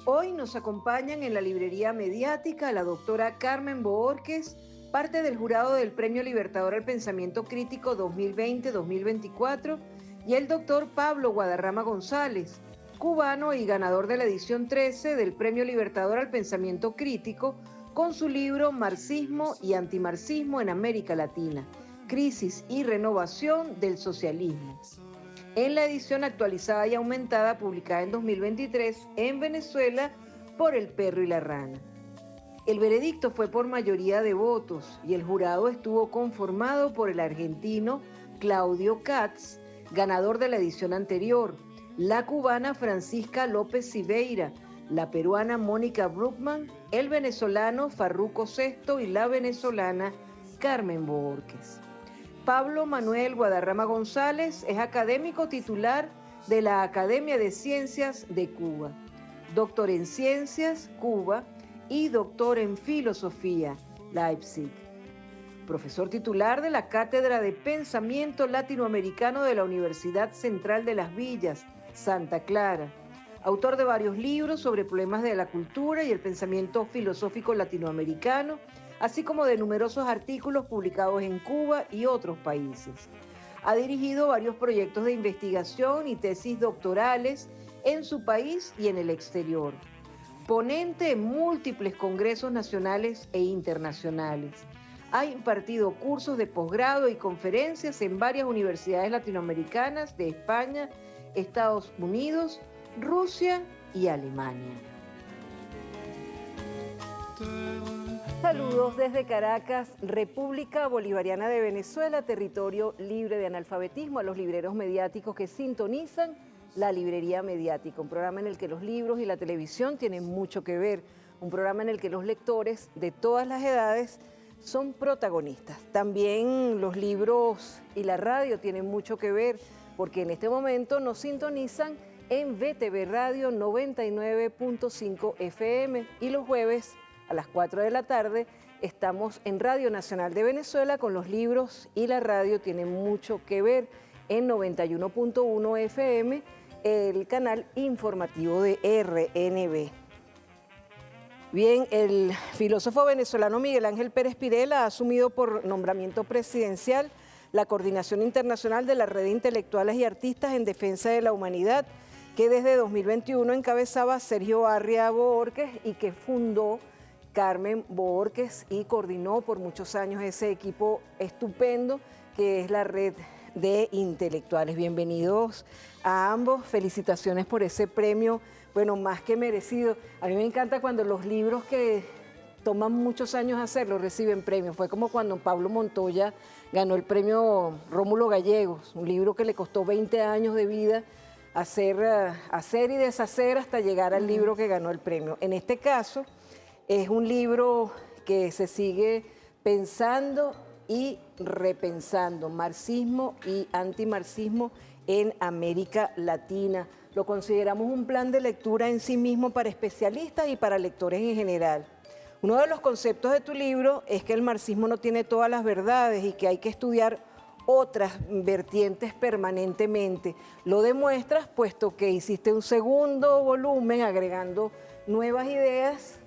Hoy nos acompañan en la librería mediática la doctora Carmen Bohórquez, parte del jurado del Premio Libertador al Pensamiento Crítico 2020-2024, y el doctor Pablo Guadarrama González, cubano y ganador de la edición 13 del Premio Libertador al Pensamiento Crítico, con su libro Marxismo y Antimarxismo en América Latina, Crisis y Renovación del Socialismo, en la edición actualizada y aumentada publicada en 2023 en Venezuela por El Perro y la Rana. El veredicto fue por mayoría de votos y el jurado estuvo conformado por el argentino Claudio Katz, ganador de la edición anterior, la cubana Francisca López Siveira, la peruana Mónica Bruckmann, el venezolano Farruco Sesto y la venezolana Carmen Bohórquez. Pablo Manuel Guadarrama González es académico titular de la Academia de Ciencias de Cuba, doctor en Ciencias, Cuba, y doctor en Filosofía, Leipzig. Profesor titular de la Cátedra de Pensamiento Latinoamericano de la Universidad Central de Las Villas, Santa Clara. Autor de varios libros sobre problemas de la cultura y el pensamiento filosófico latinoamericano, así como de numerosos artículos publicados en Cuba y otros países. Ha dirigido varios proyectos de investigación y tesis doctorales en su país y en el exterior. Ponente en múltiples congresos nacionales e internacionales. Ha impartido cursos de posgrado y conferencias en varias universidades latinoamericanas de España, Estados Unidos, Rusia y Alemania. Saludos desde Caracas, República Bolivariana de Venezuela, territorio libre de analfabetismo, a los libreros mediáticos que sintonizan la librería mediática, un programa en el que los libros y la televisión tienen mucho que ver, un programa en el que los lectores de todas las edades son protagonistas. También los libros y la radio tienen mucho que ver, porque en este momento nos sintonizan en VTV Radio 99.5 FM y los jueves a las 4 de la tarde estamos en Radio Nacional de Venezuela con los libros y la radio tienen mucho que ver en 91.1 FM, el canal informativo de RNB. Bien, el filósofo venezolano Miguel Ángel Pérez Pirela ha asumido por nombramiento presidencial la coordinación internacional de la Red de Intelectuales y Artistas en Defensa de la Humanidad, que desde 2021 encabezaba Sergio Arria Bohórquez y que fundó Carmen Bohórquez y coordinó por muchos años ese equipo estupendo que es la Red de Intelectuales. Bienvenidos a ambos, felicitaciones por ese premio, bueno, más que merecido. A mí me encanta cuando los libros que toman muchos años hacerlo reciben premios. Fue como cuando Pablo Montoya ganó el premio Rómulo Gallegos, un libro que le costó 20 años de vida hacer y deshacer hasta llegar al libro que ganó el premio. En este caso, es un libro que se sigue pensando y repensando, marxismo y antimarxismo en América Latina. Lo consideramos un plan de lectura en sí mismo para especialistas y para lectores en general. Uno de los conceptos de tu libro es que el marxismo no tiene todas las verdades y que hay que estudiar otras vertientes permanentemente. Lo demuestras puesto que hiciste un segundo volumen agregando nuevas ideas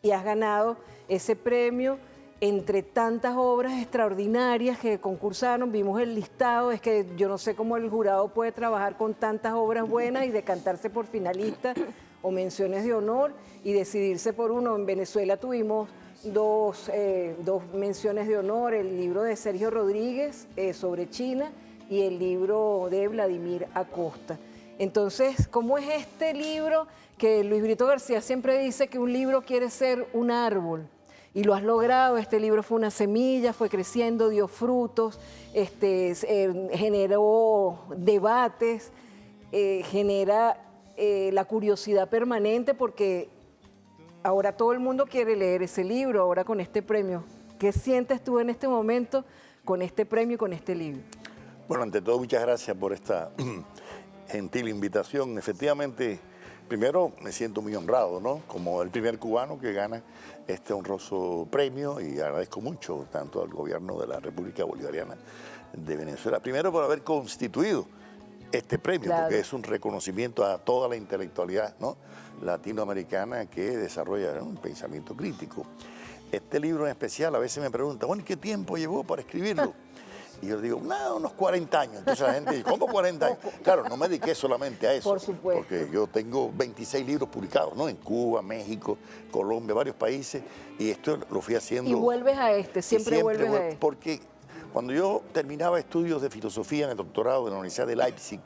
y has ganado ese premio entre tantas obras extraordinarias que concursaron. Vimos el listado, es que yo no sé cómo el jurado puede trabajar con tantas obras buenas y decantarse por finalistas o menciones de honor y decidirse por uno. En Venezuela tuvimos dos menciones de honor, el libro de Sergio Rodríguez sobre China y el libro de Vladimir Acosta. Entonces, ¿cómo es este libro que Luis Brito García siempre dice que un libro quiere ser un árbol? Y lo has logrado. Este libro fue una semilla, fue creciendo, dio frutos, generó debates, genera la curiosidad permanente porque ahora todo el mundo quiere leer ese libro, ahora con este premio. ¿Qué sientes tú en este momento con este premio y con este libro? Bueno, ante todo, muchas gracias por esta gentil invitación. Efectivamente, primero me siento muy honrado, ¿no? Como el primer cubano que gana este honroso premio y agradezco mucho tanto al gobierno de la República Bolivariana de Venezuela. Primero por haber constituido este premio, Claro. porque es un reconocimiento a toda la intelectualidad, ¿no?, latinoamericana que desarrolla, ¿no?, un pensamiento crítico. Este libro en especial, a veces me preguntan, bueno, ¿qué tiempo llevó para escribirlo? Y yo digo, nada, unos 40 años. Entonces la gente dice, ¿cómo 40 años? Claro, no me dediqué solamente a eso. Por supuesto. Porque yo tengo 26 libros publicados, ¿no?, en Cuba, México, Colombia, varios países, y esto lo fui haciendo. Y vuelves a este, siempre vuelves a este. Porque cuando yo terminaba estudios de filosofía en el doctorado de la Universidad de Leipzig,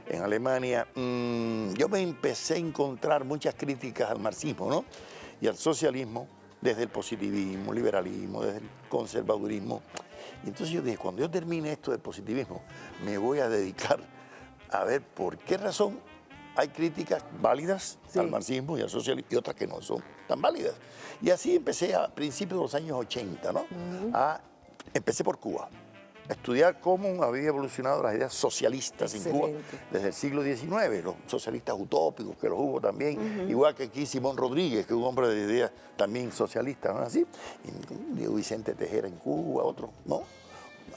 en Alemania, yo me empecé a encontrar muchas críticas al marxismo, ¿no?, y al socialismo, desde el positivismo, liberalismo, desde el conservadurismo. Y entonces yo dije, cuando yo termine esto del positivismo, me voy a dedicar a ver por qué razón hay críticas válidas al marxismo y al socialismo y otras que no son tan válidas. Y así empecé a principios de los años 80, ¿no? Empecé por Cuba, a estudiar cómo habían evolucionado las ideas socialistas en Cuba desde el siglo XIX, los socialistas utópicos, que los hubo también, igual que aquí Simón Rodríguez, que es un hombre de ideas también socialistas, ¿no? Así, y Diego Vicente Tejera en Cuba, otros, ¿no?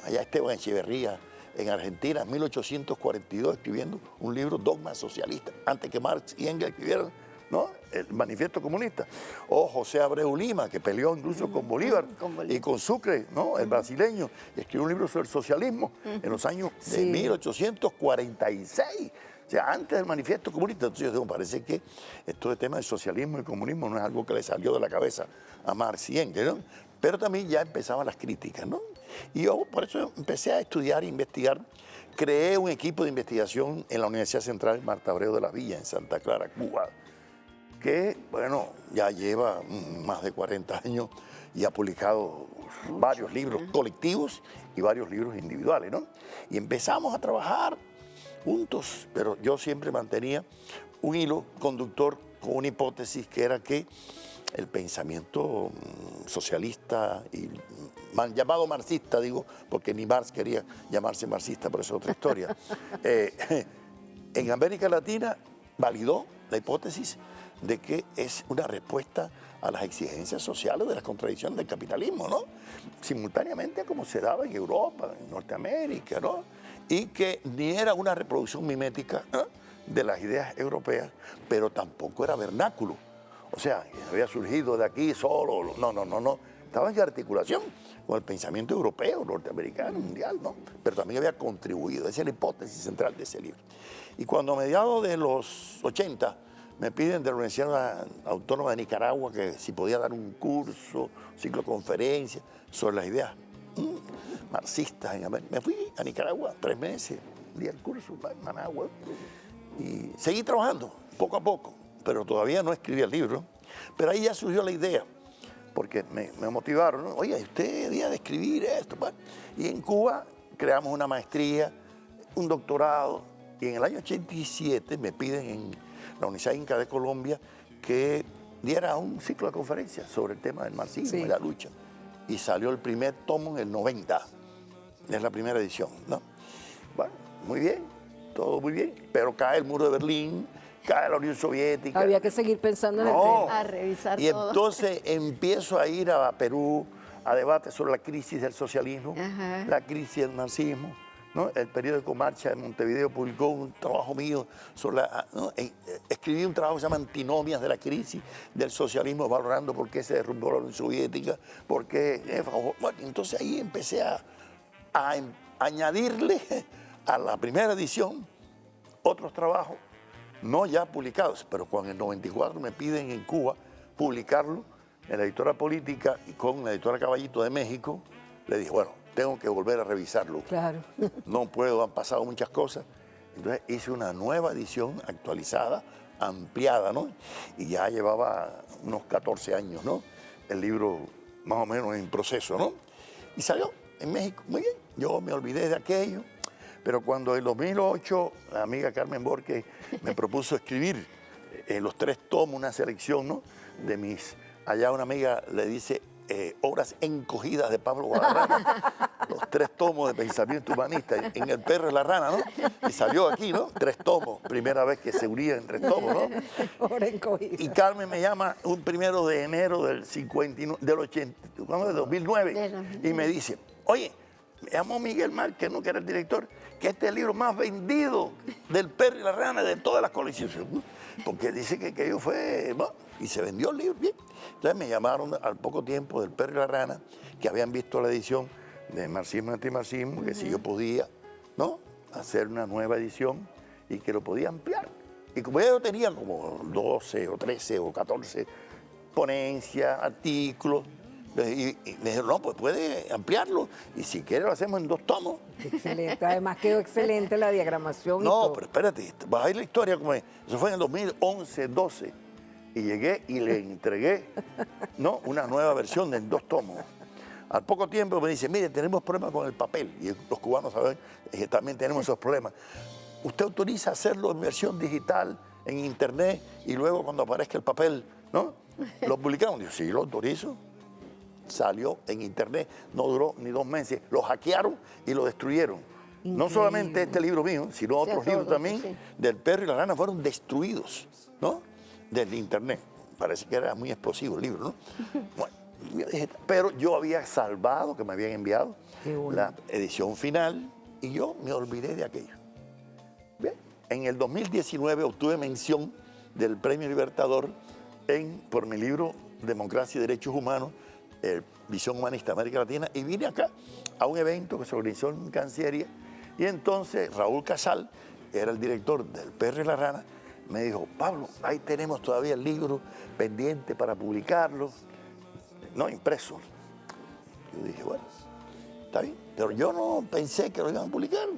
Allá Esteban Echeverría en Argentina, en 1842, escribiendo un libro, Dogma Socialista, antes que Marx y Engels escribieran, ¿no?, el manifiesto comunista. O José Abreu Lima, que peleó incluso con Bolívar y con Sucre, ¿no?, el brasileño, y escribió un libro sobre el socialismo en los años de 1846. O sea, antes del manifiesto comunista. Entonces yo digo, parece que esto de tema del socialismo y comunismo no es algo que le salió de la cabeza a Marx y Engels, ¿no? Pero también ya empezaban las críticas, ¿no? Y yo por eso empecé a estudiar e investigar. Creé un equipo de investigación en la Universidad Central Marta Abreu de la Villa, en Santa Clara, Cuba, que, bueno, ya lleva más de 40 años y ha publicado varios libros colectivos y varios libros individuales, ¿no? Y empezamos a trabajar juntos, pero yo siempre mantenía un hilo conductor con una hipótesis que era que el pensamiento socialista y llamado marxista, digo, porque ni Marx quería llamarse marxista, pero eso es otra historia, en América Latina validó la hipótesis de que es una respuesta a las exigencias sociales de las contradicciones del capitalismo, ¿no? Simultáneamente como se daba en Europa, en Norteamérica, ¿no? Y que ni era una reproducción mimética, ¿no?, de las ideas europeas, pero tampoco era vernáculo. O sea, había surgido de aquí solo, no. Estaba en articulación con el pensamiento europeo, norteamericano, mundial, ¿no? Pero también había contribuido. Esa es la hipótesis central de ese libro. Y cuando a mediados de los 80 me piden de la Universidad Autónoma de Nicaragua que si podía dar un curso, ciclo de conferencias sobre las ideas marxistas en América. Me fui a Nicaragua 3 meses, di el curso en Managua y seguí trabajando poco a poco, pero todavía no escribí el libro. Pero ahí ya surgió la idea, porque me motivaron, ¿no? Oye, usted debía de escribir esto. Bueno, y en Cuba creamos una maestría, un doctorado, y en el año 87 me piden en la Universidad Inca de Colombia que diera un ciclo de conferencias sobre el tema del marxismo y la lucha. Y salió el primer tomo en el 90, es la primera edición, ¿no? Bueno, muy bien, todo muy bien, pero cae el muro de Berlín, cae la Unión Soviética. Había que seguir pensando en el tema. A revisar y todo. Entonces empiezo a ir a Perú a debates sobre la crisis del socialismo, la crisis del marxismo, ¿no? El periódico Marcha de Montevideo publicó un trabajo mío sobre ¿no? Escribí un trabajo que se llama Antinomias de la crisis del socialismo, valorando por qué se derrumbó la Unión Soviética, por qué... Bueno, entonces ahí empecé a añadirle a la primera edición otros trabajos, no ya publicados, pero cuando en el 94 me piden en Cuba publicarlo en la editora Política y con la editora Caballito de México, le dije, bueno, tengo que volver a revisarlo. Claro. No puedo, han pasado muchas cosas. Entonces hice una nueva edición actualizada, ampliada, ¿no? Y ya llevaba unos 14 años, ¿no? El libro más o menos en proceso, ¿no? Y salió en México, muy bien. Yo me olvidé de aquello, pero cuando en 2008 la amiga Carmen Borque me propuso escribir los 3 tomos, una selección, ¿no? De mis... Allá una amiga le dice... obras encogidas de Pablo Guadarrama, los 3 tomos de pensamiento humanista, en El perro y la rana, ¿no? Y salió aquí, ¿no? 3 tomos, primera vez que se unían en 3 tomos, ¿no? Obra encogida. Y Carmen me llama un 1 de enero del 2009, y me dice, oye, me llamó Miguel Márquez, ¿no?, que era el director, que este es el libro más vendido del Perro y la Rana de todas las colecciones. Porque dice que aquello fue, bueno, y se vendió el libro bien. Entonces me llamaron al poco tiempo del Perro y la Rana, que habían visto la edición de Marxismo y Antimarxismo, que si yo podía, ¿no?, hacer una nueva edición y que lo podía ampliar. Y como yo tenía como 12 o 13 o 14 ponencias, artículos, y me dijeron, no, pues puede ampliarlo, y si quiere lo hacemos en 2 tomos. Excelente, además quedó excelente la diagramación. No, pero espérate, vas a ir la historia como es. Eso fue en el 2011-12, y llegué y le entregué, ¿no?, una nueva versión en 2 tomos. Al poco tiempo me dice, mire, tenemos problemas con el papel, y los cubanos saben que también tenemos esos problemas. ¿Usted autoriza hacerlo en versión digital, en internet, y luego cuando aparezca el papel, ¿no?, lo publicamos? Digo, sí, lo autorizo. Salió en internet, no duró ni 2 meses, lo hackearon y lo destruyeron. Increíble. No solamente este libro mío, sino otros libros también, sí, del Perro y la Rana fueron destruidos, ¿no?, del internet. Parece que era muy explosivo el libro, ¿no? Bueno, pero yo había salvado, que me habían enviado, la edición final, y yo me olvidé de aquello. Bien, en el 2019 obtuve mención del Premio Libertador por mi libro Democracia y Derechos Humanos, Visión Humanista América Latina, y vine acá a un evento que se organizó en Cancillería, y entonces Raúl Casal, era el director del Perro y la Rana, me dijo, Pablo, ahí tenemos todavía el libro pendiente para publicarlo, no impreso. Yo dije, bueno, está bien, pero yo no pensé que lo iban a publicar.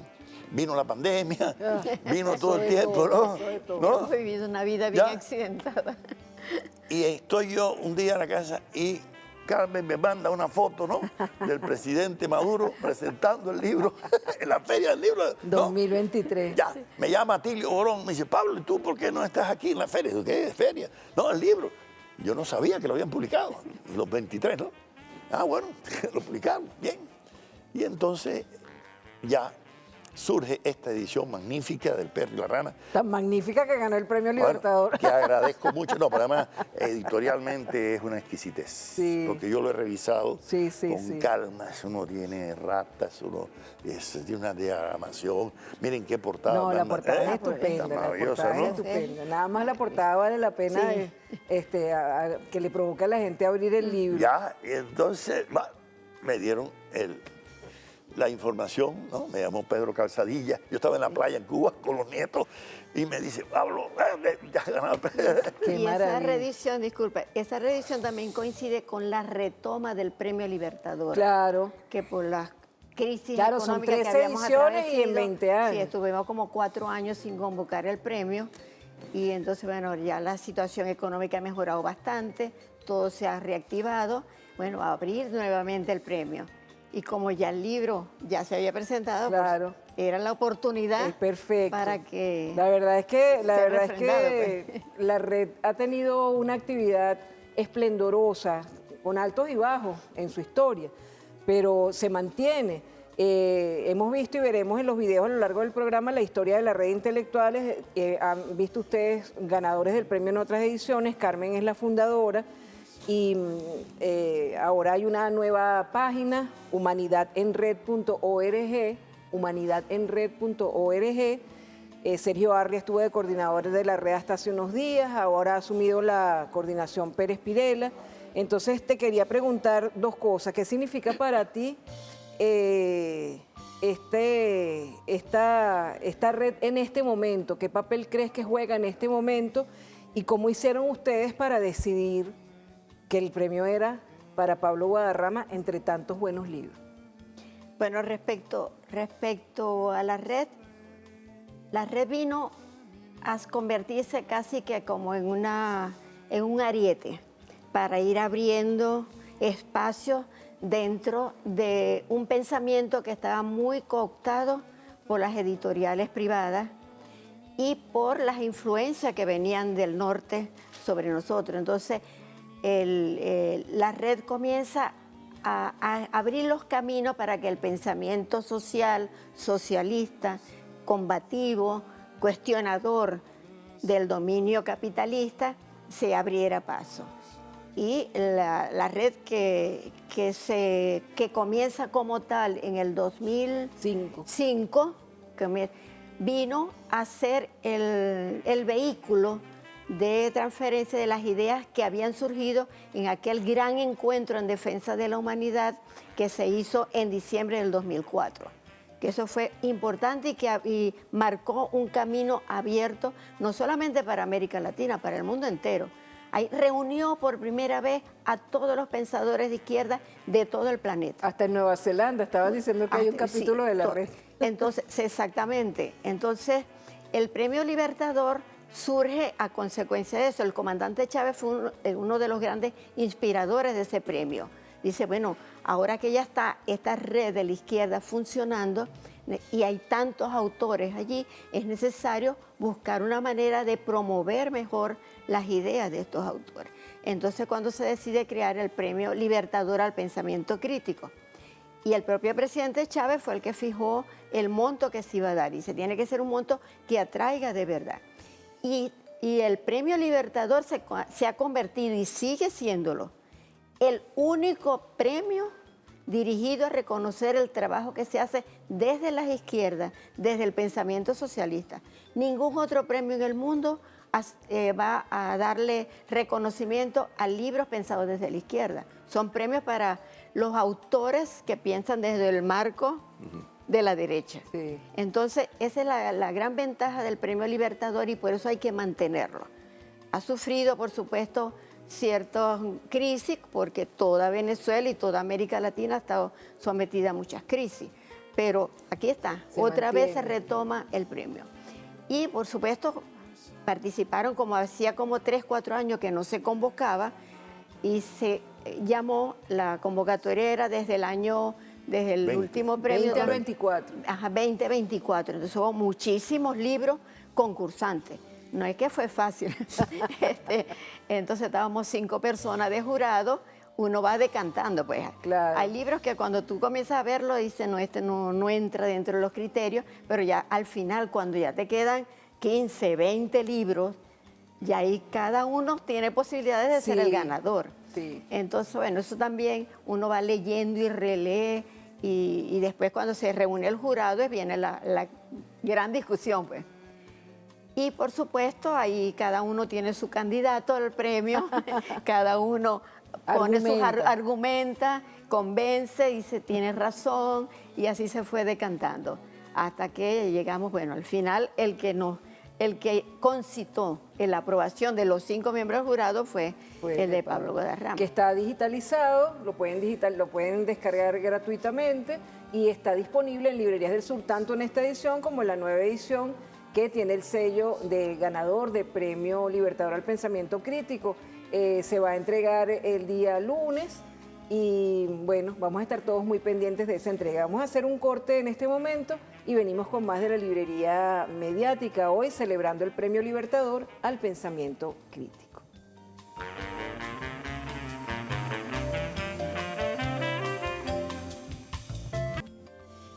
Vino la pandemia, vino todo el tiempo, ¿no? Hemos vivido una vida bien accidentada. Y estoy yo un día en la casa y Carmen me manda una foto, ¿no?, del presidente Maduro presentando el libro en la feria del libro, ¿no?, 2023. Ya, me llama Atilio Borón, me dice, Pablo, ¿y tú por qué no estás aquí en la feria? Digo, ¿qué feria? No, el libro. Yo no sabía que lo habían publicado, los 23, ¿no? Ah, bueno, lo publicaron, bien. Y entonces ya surge esta edición magnífica del Perro y la Rana. Tan magnífica que ganó el Premio Libertador. Bueno, que agradezco mucho. No, pero además editorialmente es una exquisitez. Sí. Porque yo lo he revisado con calma. Uno tiene ratas, uno tiene una diagramación. Miren qué portada. No, la portada es estupenda. Maravillosa, la portada, ¿no?, es estupenda. Nada más la portada vale la pena que le provoque a la gente abrir el libro. Ya, y entonces me dieron la información, ¿no? Me llamó Pedro Calzadilla. Yo estaba en la playa en Cuba con los nietos y me dice, Pablo, ya ganó. Y esa reedición, disculpa, esa reedición también coincide con la retoma del Premio Libertador. Claro. Que por las crisis son económicas 3 que habíamos ediciones y en 20 años. Sí, estuvimos como 4 años sin convocar el premio. Y entonces, bueno, ya la situación económica ha mejorado bastante, todo se ha reactivado. Bueno, a abrir nuevamente el premio. Y como ya el libro ya se había presentado, claro, pues, era la oportunidad para que... La verdad es que la red ha tenido una actividad esplendorosa, con altos y bajos en su historia, pero se mantiene. Hemos visto y veremos en los videos a lo largo del programa la historia de la red de intelectuales. Han visto ustedes ganadores del premio en otras ediciones. Carmen es la fundadora. Y ahora hay una nueva página, humanidadenred.org, humanidadenred.org. Sergio Arria estuvo de coordinador de la red hasta hace unos días, ahora ha asumido la coordinación Pérez Pirela. Entonces te quería preguntar 2 cosas. ¿Qué significa para ti esta red en este momento? ¿Qué papel crees que juega en este momento? ¿Y cómo hicieron ustedes para decidir que el premio era para Pablo Guadarrama entre tantos buenos libros? Bueno, respecto a la red vino a convertirse casi que como en un ariete para ir abriendo espacios dentro de un pensamiento que estaba muy cooptado por las editoriales privadas y por las influencias que venían del norte sobre nosotros. Entonces, la red comienza a abrir los caminos para que el pensamiento social, socialista, combativo, cuestionador del dominio capitalista se abriera paso. Y la red que que comienza como tal en el 2005, vino a ser el vehículo de transferencia de las ideas que habían surgido en aquel gran encuentro en defensa de la humanidad que se hizo en diciembre del 2004. Que eso fue importante y marcó un camino abierto, no solamente para América Latina, para el mundo entero. Ahí reunió por primera vez a todos los pensadores de izquierda de todo el planeta. Hasta en Nueva Zelanda, estaban diciendo que hay un capítulo de la red. Entonces, exactamente. Entonces, el Premio Libertador surge a consecuencia de eso. El comandante Chávez fue uno de los grandes inspiradores de ese premio. Dice, bueno, ahora que ya está esta red de la izquierda funcionando y hay tantos autores allí, es necesario buscar una manera de promover mejor las ideas de estos autores. Entonces, cuando se decide crear el Premio Libertador al Pensamiento Crítico, y el propio presidente Chávez fue el que fijó el monto que se iba a dar, y se tiene que ser un monto que atraiga de verdad. Y el Premio Libertador se ha convertido, y sigue siéndolo, el único premio dirigido a reconocer el trabajo que se hace desde las izquierdas, desde el pensamiento socialista. Ningún otro premio en el mundo va a darle reconocimiento a libros pensados desde la izquierda. Son premios para los autores que piensan desde el marco de la derecha. Sí. Entonces, esa es la gran ventaja del Premio Libertador y por eso hay que mantenerlo. Ha sufrido, por supuesto, ciertas crisis, porque toda Venezuela y toda América Latina ha estado sometida a muchas crisis. Pero aquí está, otra vez se retoma el premio. Y, por supuesto, participaron hacía como 3, 4 años que no se convocaba y se llamó, la convocatoria era desde el último premio. 2024. Ajá, 2024. Entonces hubo muchísimos libros concursantes. No es que fue fácil. Entonces estábamos 5 personas de jurado, uno va decantando, pues. Claro. Hay libros que cuando tú comienzas a verlo dices, no, este no entra dentro de los criterios, pero ya al final, cuando ya te quedan 15, 20 libros, ya ahí cada uno tiene posibilidades de ser el ganador. Sí. Entonces, bueno, eso también uno va leyendo y relee, y después cuando se reúne el jurado viene la gran discusión, pues. Y por supuesto, ahí cada uno tiene su candidato al premio, cada uno pone argumenta, convence, dice tiene razón, y así se fue decantando. Hasta que llegamos, bueno, al final el que concitó la aprobación de los 5 miembros del jurado fue el de Pablo Guadarrama. Que está digitalizado, lo pueden descargar gratuitamente y está disponible en Librerías del Sur, tanto en esta edición como en la nueva edición, que tiene el sello de ganador de Premio Libertador al Pensamiento Crítico. Se va a entregar el día lunes y bueno, vamos a estar todos muy pendientes de esa entrega. Vamos a hacer un corte en este momento y venimos con más de la librería mediática, hoy celebrando el Premio Libertador al Pensamiento Crítico.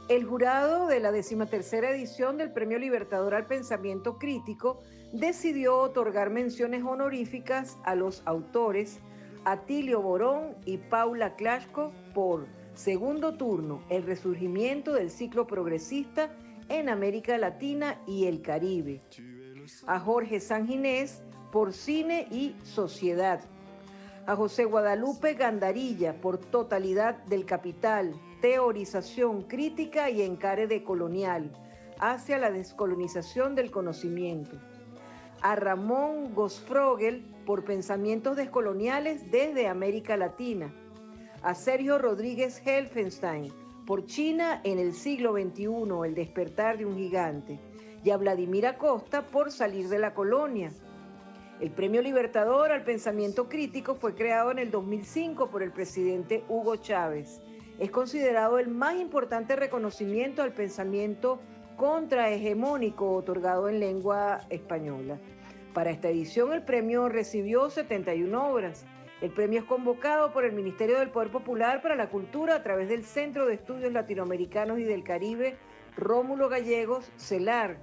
El jurado de la 13ª edición del Premio Libertador al Pensamiento Crítico decidió otorgar menciones honoríficas a los autores Atilio Borón y Paula Clashko por Segundo Turno, el resurgimiento del ciclo progresista en América Latina y el Caribe, a Jorge Sanginés por Cine y Sociedad, a José Guadalupe Gandarilla por Totalidad del Capital, Teorización crítica y encare decolonial hacia la descolonización del conocimiento, a Ramón Gosfrogel por Pensamientos descoloniales desde América Latina, a Sergio Rodríguez Helfenstein por China en el siglo XXI, el despertar de un gigante, y a Vladimir Acosta por Salir de la colonia. El Premio Libertador al Pensamiento Crítico fue creado en el 2005 por el presidente Hugo Chávez. Es considerado el más importante reconocimiento al pensamiento contrahegemónico otorgado en lengua española. Para esta edición el premio recibió 71 obras. El premio es convocado por el Ministerio del Poder Popular para la Cultura a través del Centro de Estudios Latinoamericanos y del Caribe Rómulo Gallegos, CELAR,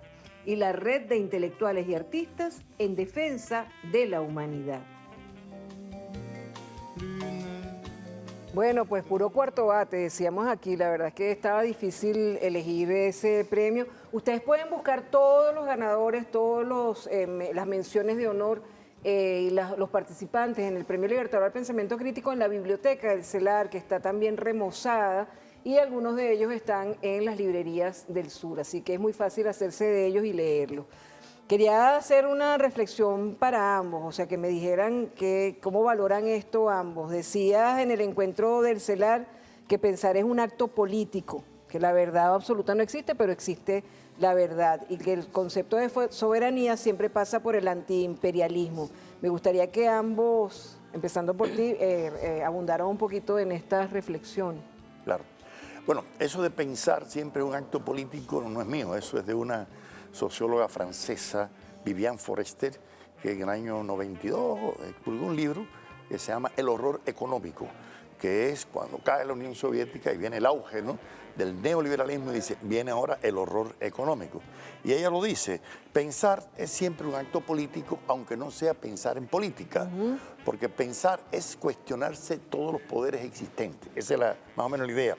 y la Red de Intelectuales y Artistas en Defensa de la Humanidad. Bueno, pues puro cuarto bate, decíamos aquí, la verdad es que estaba difícil elegir ese premio. Ustedes pueden buscar todos los ganadores, las menciones de honor y los participantes en el Premio Libertador al Pensamiento Crítico en la biblioteca del CELAR, que está también remozada, y algunos de ellos están en las librerías del sur, así que es muy fácil hacerse de ellos y leerlos. Quería hacer una reflexión para ambos, o sea, que me dijeran cómo valoran esto ambos. Decías en el encuentro del CELAR que pensar es un acto político, que la verdad absoluta no existe, pero existe la verdad, y que el concepto de soberanía siempre pasa por el antiimperialismo. Me gustaría que ambos, empezando por ti, abundaran un poquito en esta reflexión. Claro. Bueno, eso de pensar siempre un acto político no es mío, eso es de una socióloga francesa, Viviane Forester, que en el año 92 publicó un libro que se llama El horror económico, que es cuando cae la Unión Soviética y viene el auge, ¿no?, del neoliberalismo, y dice, viene ahora el horror económico. Y ella lo dice, pensar es siempre un acto político, aunque no sea pensar en política, porque pensar es cuestionarse todos los poderes existentes. Esa es más o menos la idea.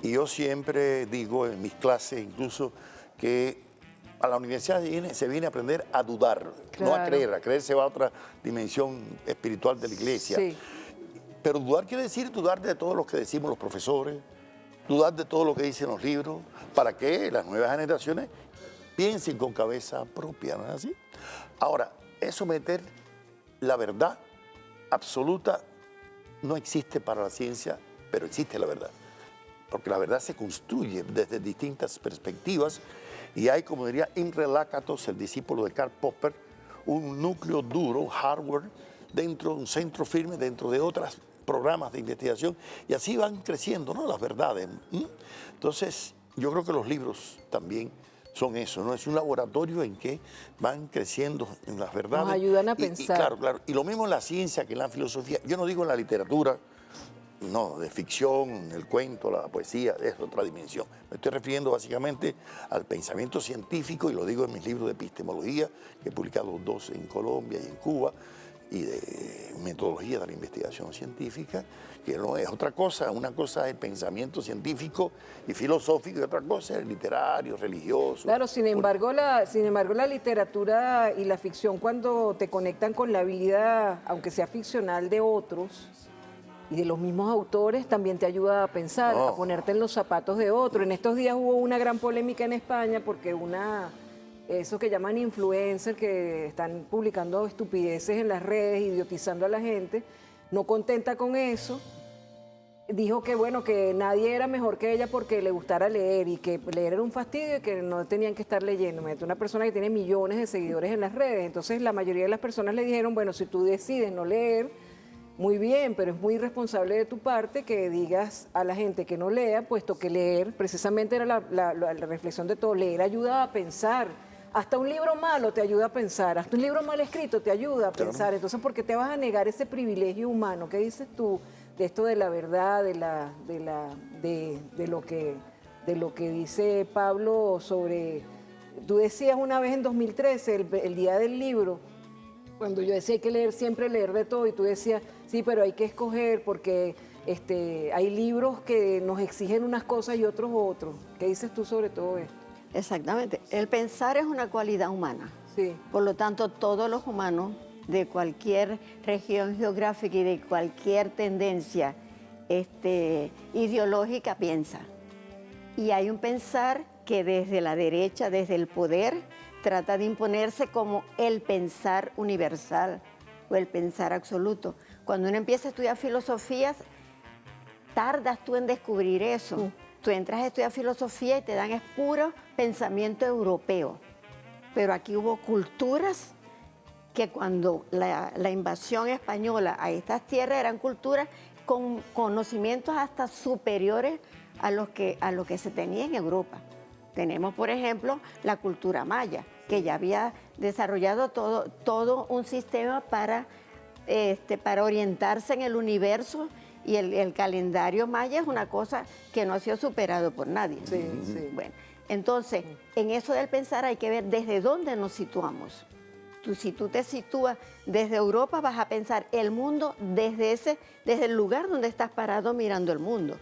Y yo siempre digo en mis clases incluso que a la universidad se viene a aprender a dudar, claro, no a creer se va a otra dimensión espiritual de la iglesia. Sí. Pero dudar quiere decir dudar de todo lo que decimos los profesores, dudar de todo lo que dicen los libros, para que las nuevas generaciones piensen con cabeza propia, ¿no es así? Ahora, eso meter la verdad absoluta no existe para la ciencia, pero existe la verdad. Porque la verdad se construye desde distintas perspectivas y hay, como diría Imre Lakatos, el discípulo de Karl Popper, un núcleo duro, hardware, dentro de un centro firme, dentro de otros programas de investigación, y así van creciendo, ¿no?, las verdades. Entonces, yo creo que los libros también son eso, ¿no? Es un laboratorio en que van creciendo en las verdades. Nos ayudan a pensar. Claro, claro. Y lo mismo en la ciencia que en la filosofía. Yo no digo en la literatura, no, de ficción, el cuento, la poesía, es otra dimensión. Me estoy refiriendo básicamente al pensamiento científico, y lo digo en mis libros de epistemología, que he publicado 2 en Colombia y en Cuba, y de metodología de la investigación científica, que no es otra cosa. Una cosa es el pensamiento científico y filosófico, y otra cosa es el literario, religioso. Claro, sin embargo, la literatura y la ficción, cuando te conectan con la vida, aunque sea ficcional, de otros y de los mismos autores, también te ayuda a pensar, a ponerte en los zapatos de otro. En estos días hubo una gran polémica en España porque eso que llaman influencers, que están publicando estupideces en las redes, idiotizando a la gente, no contenta con eso, dijo que bueno, que nadie era mejor que ella porque le gustara leer, y que leer era un fastidio y que no tenían que estar leyendo. Una persona que tiene millones de seguidores en las redes. Entonces la mayoría de las personas le dijeron, bueno, si tú decides no leer, muy bien, pero es muy irresponsable de tu parte que digas a la gente que no lea, puesto que leer, precisamente era la reflexión de todo, leer ayuda a pensar. Hasta un libro malo te ayuda a pensar, hasta un libro mal escrito te ayuda a pensar. Entonces, ¿por qué te vas a negar ese privilegio humano? ¿Qué dices tú de esto de la verdad, de lo que dice Pablo sobre... Tú decías una vez en 2013, el día del libro, cuando yo decía hay que leer, siempre leer de todo, y tú decías, sí, pero hay que escoger porque hay libros que nos exigen unas cosas y otros. ¿Qué dices tú sobre todo esto? Exactamente. El pensar es una cualidad humana. Sí. Por lo tanto, todos los humanos de cualquier región geográfica y de cualquier tendencia ideológica piensan. Y hay un pensar que desde la derecha, desde el poder, trata de imponerse como el pensar universal o el pensar absoluto. Cuando uno empieza a estudiar filosofías, tardas tú en descubrir eso. Tú entras a estudiar filosofía y te dan es puro pensamiento europeo. Pero aquí hubo culturas que cuando la invasión española a estas tierras eran culturas con conocimientos hasta superiores a los que se tenía en Europa. Tenemos, por ejemplo, la cultura maya, que ya había desarrollado todo un sistema para orientarse en el universo, y el calendario maya es una cosa que no ha sido superado por nadie. Sí, sí. Bueno, entonces, en eso del pensar hay que ver desde dónde nos situamos. si tú te sitúas desde Europa, vas a pensar el mundo desde el lugar donde estás parado mirando el mundo.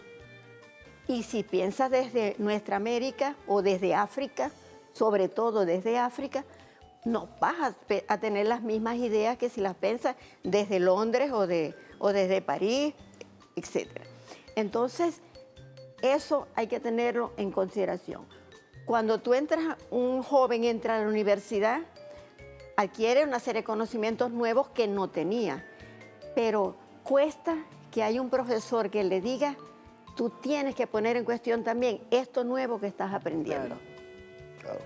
Y si piensas desde nuestra América o desde África, sobre todo desde África, no vas a tener las mismas ideas que si las piensas desde Londres o desde París, etc. Entonces, eso hay que tenerlo en consideración. Cuando un joven entra a la universidad, adquiere una serie de conocimientos nuevos que no tenía, pero cuesta que haya un profesor que le diga, tú tienes que poner en cuestión también esto nuevo que estás aprendiendo. Claro.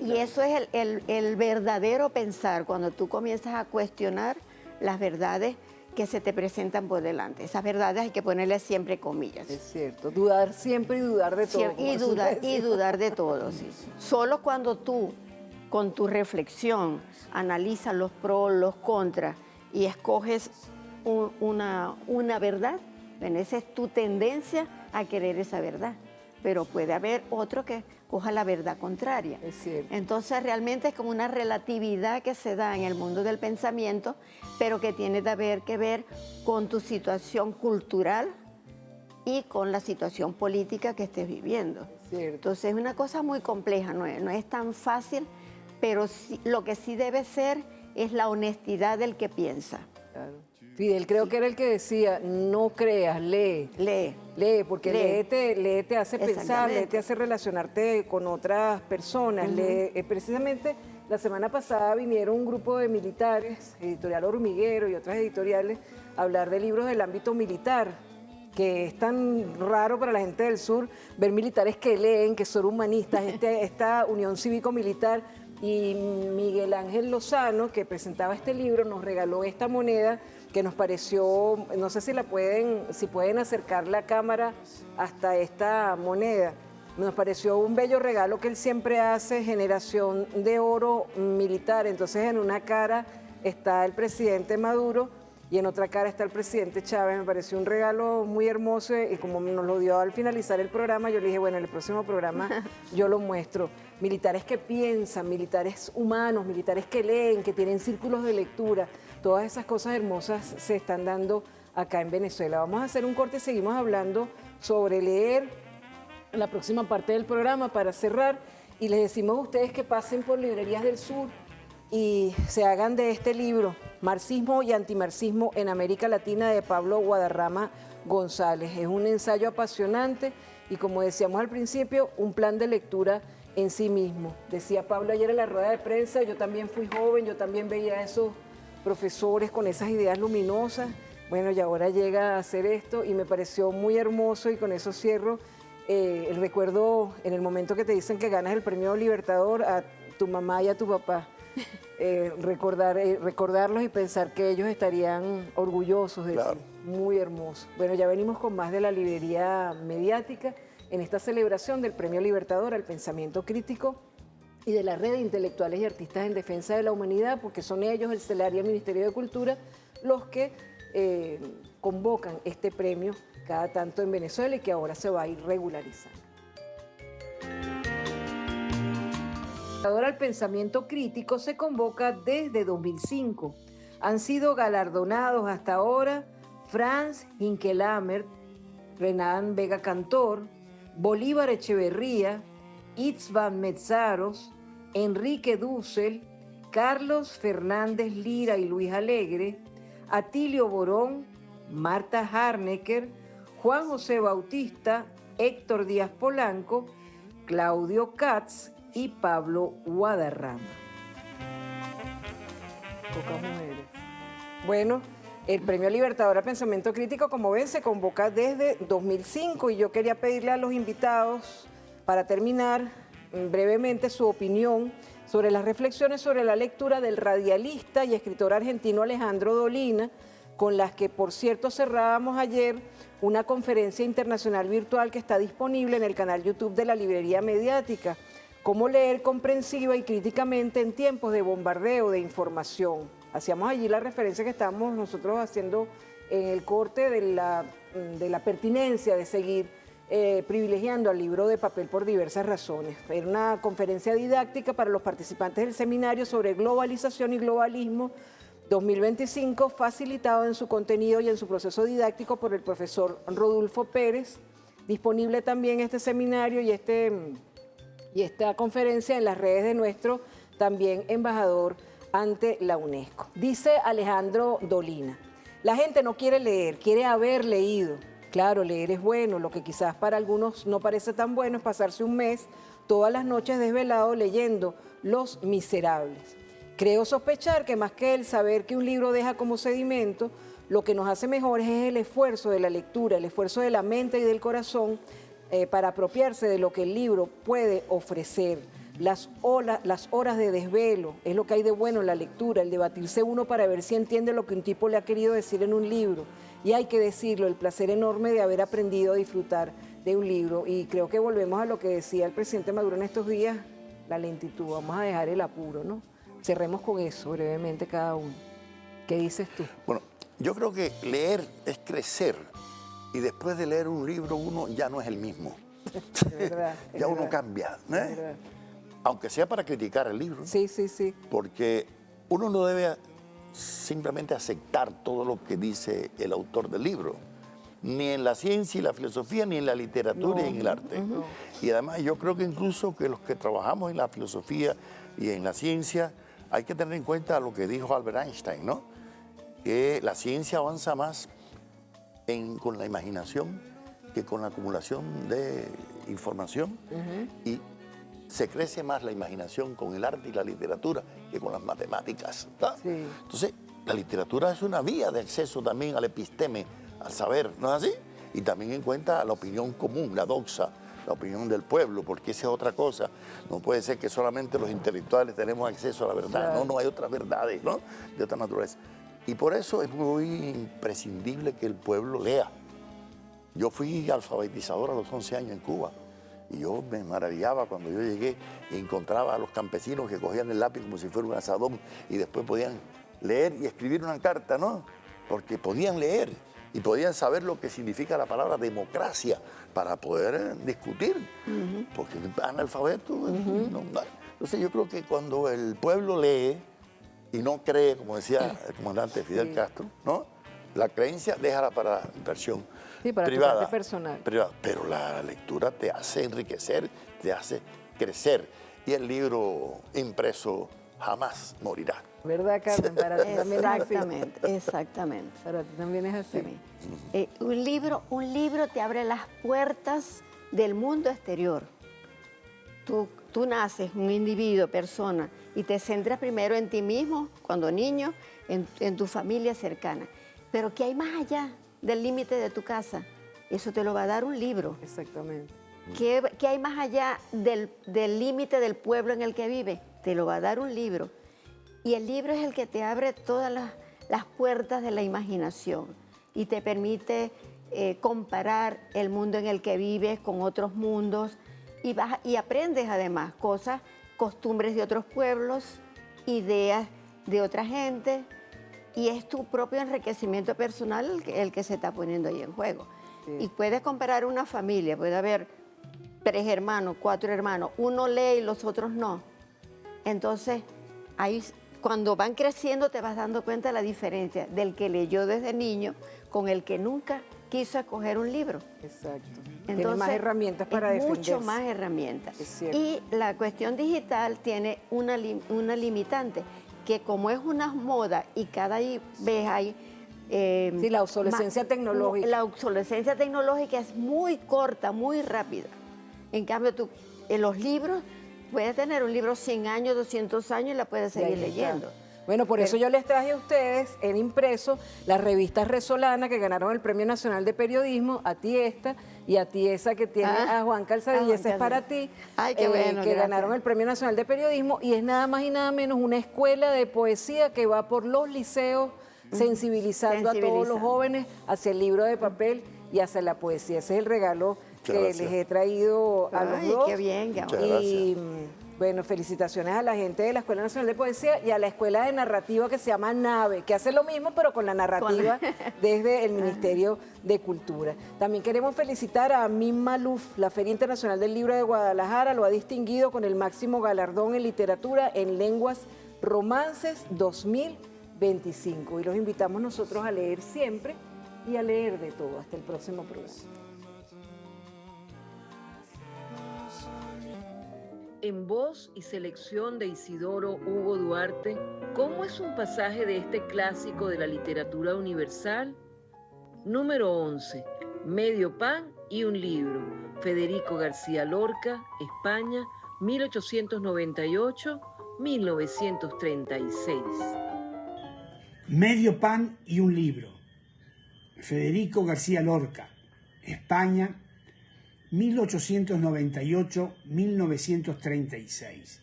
Y eso es el verdadero pensar, cuando tú comienzas a cuestionar las verdades que se te presentan por delante. Esas verdades hay que ponerle siempre comillas. Es cierto, dudar siempre y dudar de todo. Y dudar de todo, sí. Solo cuando tú, con tu reflexión, analizas los pros, los contras y escoges una verdad, esa es tu tendencia a querer esa verdad. Pero puede haber otro que coja la verdad contraria. Es cierto. Entonces realmente es como una relatividad que se da en el mundo del pensamiento, pero que tiene que ver con tu situación cultural y con la situación política que estés viviendo. Cierto. Entonces es una cosa muy compleja, no es tan fácil, pero sí, lo que sí debe ser es la honestidad del que piensa. Claro. Fidel creo que era el que decía, no creas, lee. Lee, porque lee te hace pensar, lee te hace relacionarte con otras personas. Precisamente la semana pasada vinieron un grupo de militares, Editorial Hormiguero y otras editoriales, a hablar de libros del ámbito militar, que es tan raro para la gente del sur ver militares que leen, que son humanistas, esta unión cívico-militar. Y Miguel Ángel Lozano, que presentaba este libro, nos regaló esta moneda que nos pareció, no sé si pueden acercar la cámara hasta esta moneda. Nos pareció un bello regalo que él siempre hace, generación de oro militar. Entonces en una cara está el presidente Maduro y en otra cara está el presidente Chávez. Me pareció un regalo muy hermoso y como nos lo dio al finalizar el programa, yo le dije, bueno, en el próximo programa yo lo muestro. Militares que piensan, militares humanos, militares que leen, que tienen círculos de lectura. Todas esas cosas hermosas se están dando acá en Venezuela. Vamos a hacer un corte y seguimos hablando sobre leer en la próxima parte del programa para cerrar. Y les decimos a ustedes que pasen por Librerías del Sur y se hagan de este libro, Marxismo y Antimarxismo en América Latina, de Pablo Guadarrama González. Es un ensayo apasionante y, como decíamos al principio, un plan de lectura en sí mismo. Decía Pablo ayer en la rueda de prensa, yo también fui joven, yo también veía a esos profesores con esas ideas luminosas. Bueno, y ahora llega a hacer esto y me pareció muy hermoso, y con eso cierro. El recuerdo en el momento que te dicen que ganas el premio Libertador, a tu mamá y a tu papá. Recordarlos y pensar que ellos estarían orgullosos de ti. Muy hermoso. Bueno, ya venimos con más de la librería mediática en esta celebración del Premio Libertador al Pensamiento Crítico y de la Red de Intelectuales y Artistas en Defensa de la Humanidad, porque son ellos, el CELAR y el Ministerio de Cultura, los que convocan este premio cada tanto en Venezuela y que ahora se va a ir regularizando. Al Pensamiento Crítico se convoca desde 2005. Han sido galardonados hasta ahora Franz Hinkelamer, Renan Vega Cantor, Bolívar Echeverría, Itzvan Metzaros, Enrique Dussel, Carlos Fernández Lira y Luis Alegre, Atilio Borón, Marta Harnecker, Juan José Bautista, Héctor Díaz Polanco, Claudio Katz y Pablo Guadarrama. Pocas mujeres. Bueno, el Premio Libertador al Pensamiento Crítico, como ven, se convoca desde 2005 y yo quería pedirle a los invitados, para terminar brevemente, su opinión sobre las reflexiones sobre la lectura del radialista y escritor argentino Alejandro Dolina, con las que, por cierto, cerrábamos ayer una conferencia internacional virtual que está disponible en el canal YouTube de la Librería Mediática. Cómo leer comprensiva y críticamente en tiempos de bombardeo de información. Hacíamos allí la referencia que estábamos nosotros haciendo en el corte de la pertinencia de seguir privilegiando al libro de papel por diversas razones. Era una conferencia didáctica para los participantes del seminario sobre globalización y globalismo 2025, facilitado en su contenido y en su proceso didáctico por el profesor Rodolfo Pérez. Disponible también este seminario y esta conferencia en las redes de nuestro también embajador ante la UNESCO. Dice Alejandro Dolina: la gente no quiere leer, quiere haber leído. Claro, leer es bueno, lo que quizás para algunos no parece tan bueno es pasarse un mes todas las noches desvelado leyendo Los Miserables. Creo sospechar que más que el saber que un libro deja como sedimento, lo que nos hace mejores es el esfuerzo de la lectura, el esfuerzo de la mente y del corazón para apropiarse de lo que el libro puede ofrecer. Las horas de desvelo es lo que hay de bueno en la lectura, el debatirse uno para ver si entiende lo que un tipo le ha querido decir en un libro. Y hay que decirlo, el placer enorme de haber aprendido a disfrutar de un libro. Y creo que volvemos a lo que decía el presidente Maduro en estos días, la lentitud, vamos a dejar el apuro, ¿no? Cerremos con eso brevemente cada uno. ¿Qué dices tú? Bueno, yo creo que leer es crecer y después de leer un libro uno ya no es el mismo. Es verdad, es ya uno verdad, cambia, es verdad. Aunque sea para criticar el libro. Sí, sí, sí. Porque uno no debe simplemente aceptar todo lo que dice el autor del libro, ni en la ciencia y la filosofía, ni en la literatura y en el arte. Y además yo creo que incluso que los que trabajamos en la filosofía y en la ciencia hay que tener en cuenta lo que dijo Albert Einstein, ¿no? Que la ciencia avanza más con la imaginación que con la acumulación de información y se crece más la imaginación con el arte y la literatura que con las matemáticas. Sí. Entonces, la literatura es una vía de acceso también al episteme, al saber, ¿no es así? Y también en cuenta la opinión común, la doxa, la opinión del pueblo, porque esa es otra cosa. No puede ser que solamente los intelectuales tenemos acceso a la verdad. Claro. No hay otras verdades, ¿no? De otra naturaleza. Y por eso es muy imprescindible que el pueblo lea. Yo fui alfabetizador a los 11 años en Cuba. Y yo me maravillaba cuando yo llegué y encontraba a los campesinos que cogían el lápiz como si fuera un asadón y después podían leer y escribir una carta, ¿no? Porque podían leer y podían saber lo que significa la palabra democracia para poder discutir. Porque analfabeto, no. Entonces yo creo que cuando el pueblo lee y no cree, como decía el comandante Fidel Castro, ¿no? La creencia déjala para inversión. Sí, para privada, tu parte personal. privada. Pero la lectura te hace enriquecer, te hace crecer. Y el libro impreso jamás morirá. ¿Verdad, Carmen? Para ti también es así. Exactamente, exactamente. Para ti también es así. Un libro te abre las puertas del mundo exterior. Tú naces, un individuo, persona, y te centras primero en ti mismo, cuando niño, en tu familia cercana. Pero ¿qué hay más allá del límite de tu casa? Eso te lo va a dar un libro. Exactamente. ¿Qué hay más allá del límite del pueblo en el que vive? Te lo va a dar un libro. Y el libro es el que te abre todas las puertas de la imaginación y te permite comparar el mundo en el que vives con otros mundos y aprendes además cosas, costumbres de otros pueblos, ideas de otra gente, y es tu propio enriquecimiento personal el que se está poniendo ahí en juego. Sí. Y puedes comparar una familia, puede haber 3 hermanos, 4 hermanos, uno lee y los otros no. Entonces, ahí, cuando van creciendo te vas dando cuenta de la diferencia del que leyó desde niño con el que nunca quiso escoger un libro. Exacto. Entonces, tiene más herramientas para defenderse. Mucho más herramientas. Es cierto. Y la cuestión digital tiene una limitante, que como es una moda y cada vez hay... sí, la obsolescencia tecnológica. La obsolescencia tecnológica es muy corta, muy rápida. En cambio, tú en los libros, puedes tener un libro 100 años, 200 años y la puedes seguir leyendo. Bueno, por eso yo les traje a ustedes en impreso las revistas Resolana que ganaron el Premio Nacional de Periodismo, a ti esta y a ti esa que tiene a Juan Calzadilla, esa es para ti. Ay, qué bueno, que ganaron el Premio Nacional de Periodismo y es nada más y nada menos una escuela de poesía que va por los liceos sensibilizando a todos los jóvenes hacia el libro de papel y hacia la poesía. Ese es el regalo que les he traído a los dos. Qué bien, Muchas gracias. Bueno, felicitaciones a la gente de la Escuela Nacional de Poesía y a la Escuela de Narrativa que se llama NAVE, que hace lo mismo pero con la narrativa desde el Ministerio de Cultura. También queremos felicitar a Amin Malouf. La Feria Internacional del Libro de Guadalajara lo ha distinguido con el máximo galardón en literatura en lenguas romances 2025. Y los invitamos nosotros a leer siempre y a leer de todo. Hasta el próximo programa. En voz y selección de Isidoro Hugo Duarte, ¿cómo es un pasaje de este clásico de la literatura universal? Número 11, Medio pan y un libro, Federico García Lorca, España, 1898-1936. Medio pan y un libro, Federico García Lorca, España, 1898-1936.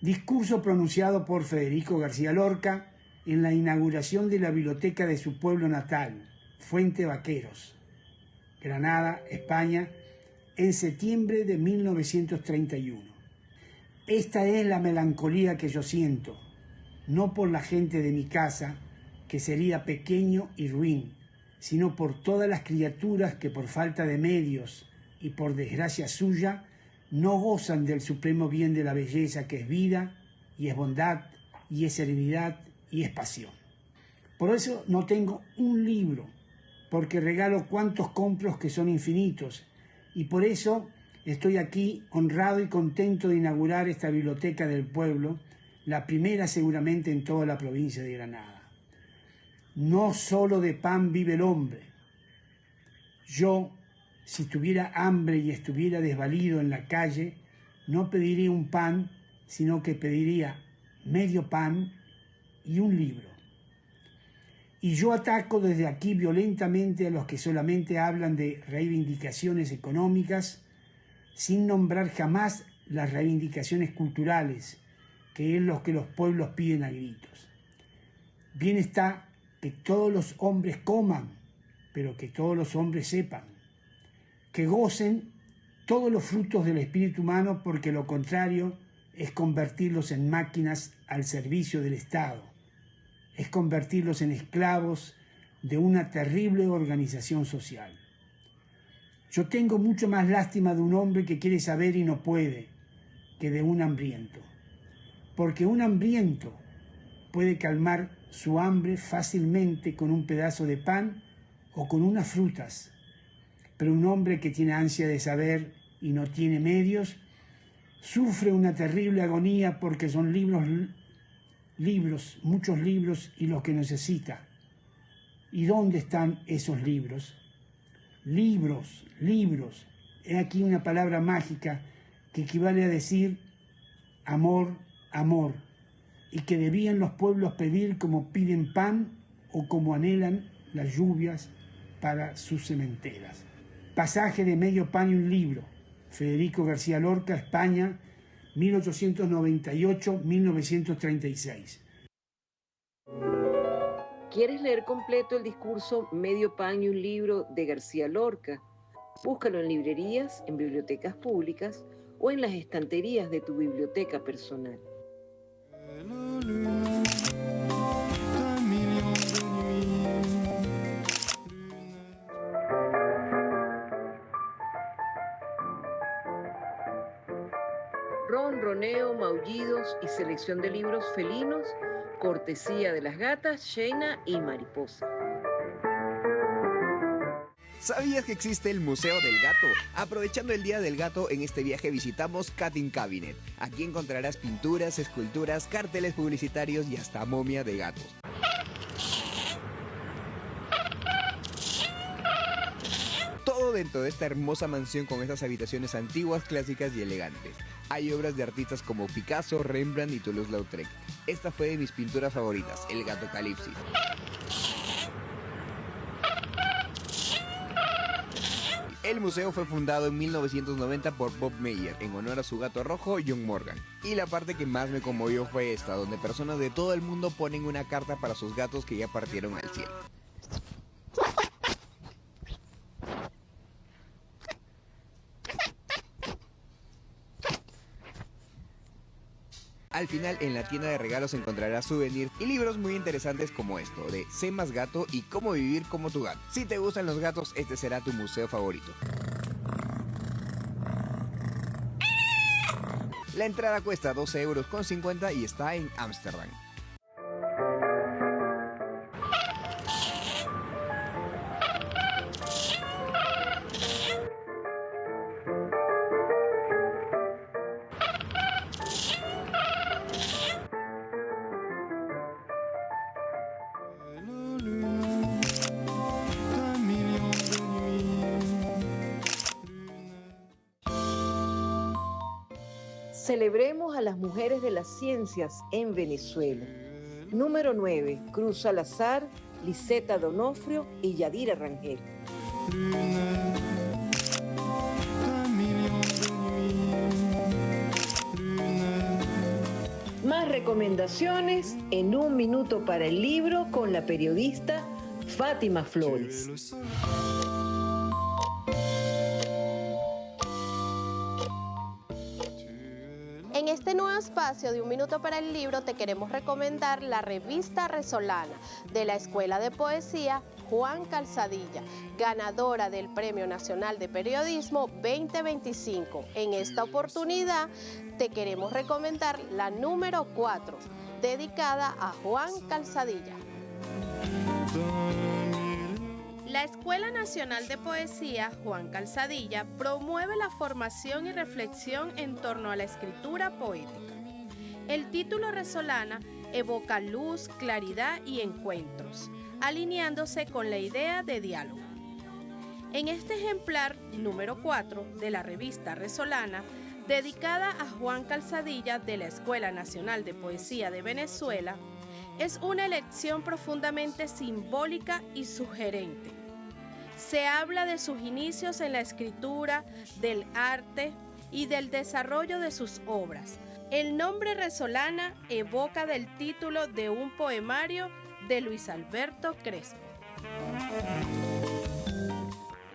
Discurso pronunciado por Federico García Lorca en la inauguración de la biblioteca de su pueblo natal, Fuente Vaqueros, Granada, España, en septiembre de 1931. Esta es la melancolía que yo siento, no por la gente de mi casa, que sería pequeño y ruin, sino por todas las criaturas que por falta de medios y por desgracia suya no gozan del supremo bien de la belleza que es vida y es bondad y es serenidad y es pasión. Por eso no tengo un libro, porque regalo cuantos compros que son infinitos, y por eso estoy aquí honrado y contento de inaugurar esta biblioteca del pueblo, la primera seguramente en toda la provincia de Granada. No solo de pan vive el hombre. Yo, si tuviera hambre y estuviera desvalido en la calle, no pediría un pan, sino que pediría medio pan y un libro. Y yo ataco desde aquí violentamente a los que solamente hablan de reivindicaciones económicas, sin nombrar jamás las reivindicaciones culturales, que es lo que los pueblos piden a gritos. Bien está que todos los hombres coman, pero que todos los hombres sepan, que gocen todos los frutos del espíritu humano, porque lo contrario es convertirlos en máquinas al servicio del Estado, es convertirlos en esclavos de una terrible organización social. Yo tengo mucho más lástima de un hombre que quiere saber y no puede, que de un hambriento, porque un hambriento puede calmar su hambre fácilmente con un pedazo de pan o con unas frutas, pero un hombre que tiene ansia de saber y no tiene medios, sufre una terrible agonía porque son libros, muchos libros y los que necesita. ¿Y dónde están esos libros? Libros, libros. He aquí una palabra mágica que equivale a decir amor, amor, y que debían los pueblos pedir como piden pan o como anhelan las lluvias para sus sementeras. Pasaje de Medio pan y un libro, Federico García Lorca, España, 1898-1936. ¿Quieres leer completo el discurso Medio pan y un libro de García Lorca? Búscalo en librerías, en bibliotecas públicas o en las estanterías de tu biblioteca personal. Ronroneo, maullidos y selección de libros felinos, cortesía de las gatas Sheina y Mariposa. ¿Sabías que existe el Museo del Gato? Aprovechando el Día del Gato, en este viaje visitamos Cutting Cabinet. Aquí encontrarás pinturas, esculturas, carteles publicitarios y hasta momia de gatos. Todo dentro de esta hermosa mansión con estas habitaciones antiguas, clásicas y elegantes. Hay obras de artistas como Picasso, Rembrandt y Toulouse-Lautrec. Esta fue de mis pinturas favoritas, el gato Calipsis. El museo fue fundado en 1990 por Bob Meyer en honor a su gato rojo, John Morgan. Y la parte que más me conmovió fue esta, donde personas de todo el mundo ponen una carta para sus gatos que ya partieron al cielo. Al final, en la tienda de regalos encontrarás souvenirs y libros muy interesantes como esto, de Sé más gato y Cómo vivir como tu gato. Si te gustan los gatos, este será tu museo favorito. La entrada cuesta 12,50 € y está en Ámsterdam. Celebremos a las mujeres de las ciencias en Venezuela. Número 9, Cruz Salazar, Liseta Donofrio y Yadira Rangel. Más recomendaciones en Un Minuto para el Libro con la periodista Fátima Flores. En este nuevo espacio de Un Minuto para el Libro te queremos recomendar la revista Resolana de la Escuela de Poesía Juan Calzadilla, ganadora del Premio Nacional de Periodismo 2025. En esta oportunidad te queremos recomendar la número 4, dedicada a Juan Calzadilla. La Escuela Nacional de Poesía Juan Calzadilla promueve la formación y reflexión en torno a la escritura poética. El título Resolana evoca luz, claridad y encuentros, alineándose con la idea de diálogo. En este ejemplar número 4 de la revista Resolana, dedicada a Juan Calzadilla de la Escuela Nacional de Poesía de Venezuela, es una elección profundamente simbólica y sugerente. Se habla de sus inicios en la escritura, del arte y del desarrollo de sus obras. El nombre Resolana evoca del título de un poemario de Luis Alberto Crespo.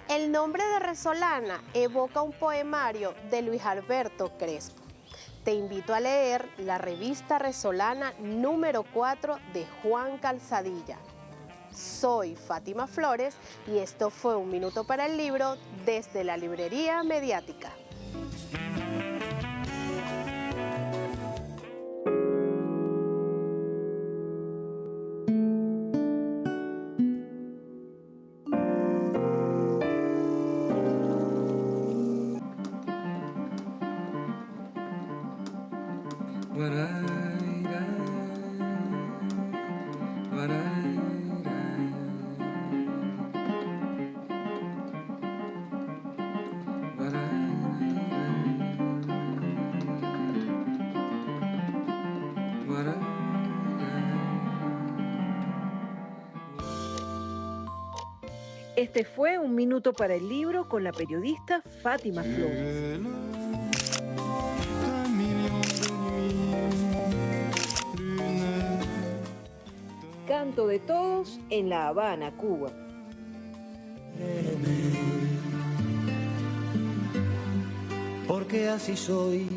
El nombre de Resolana evoca un poemario de Luis Alberto Crespo. Te invito a leer la revista Resolana número 4 de Juan Calzadilla. Soy Fátima Flores y esto fue Un Minuto para el Libro desde la Librería Mediática. Este fue Un Minuto para el Libro con la periodista Fátima Flores. Canto de Todos en La Habana, Cuba. Porque así soy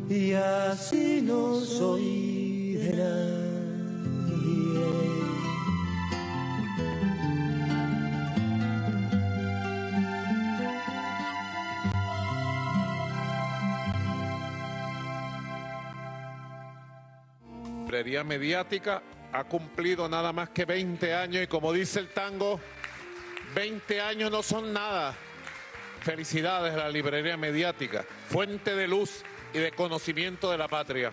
y así no soy de nadie. Librería Mediática ha cumplido nada más que 20 años y como dice el tango, 20 años no son nada. Felicidades a la Librería Mediática, fuente de luz y de conocimiento de la patria.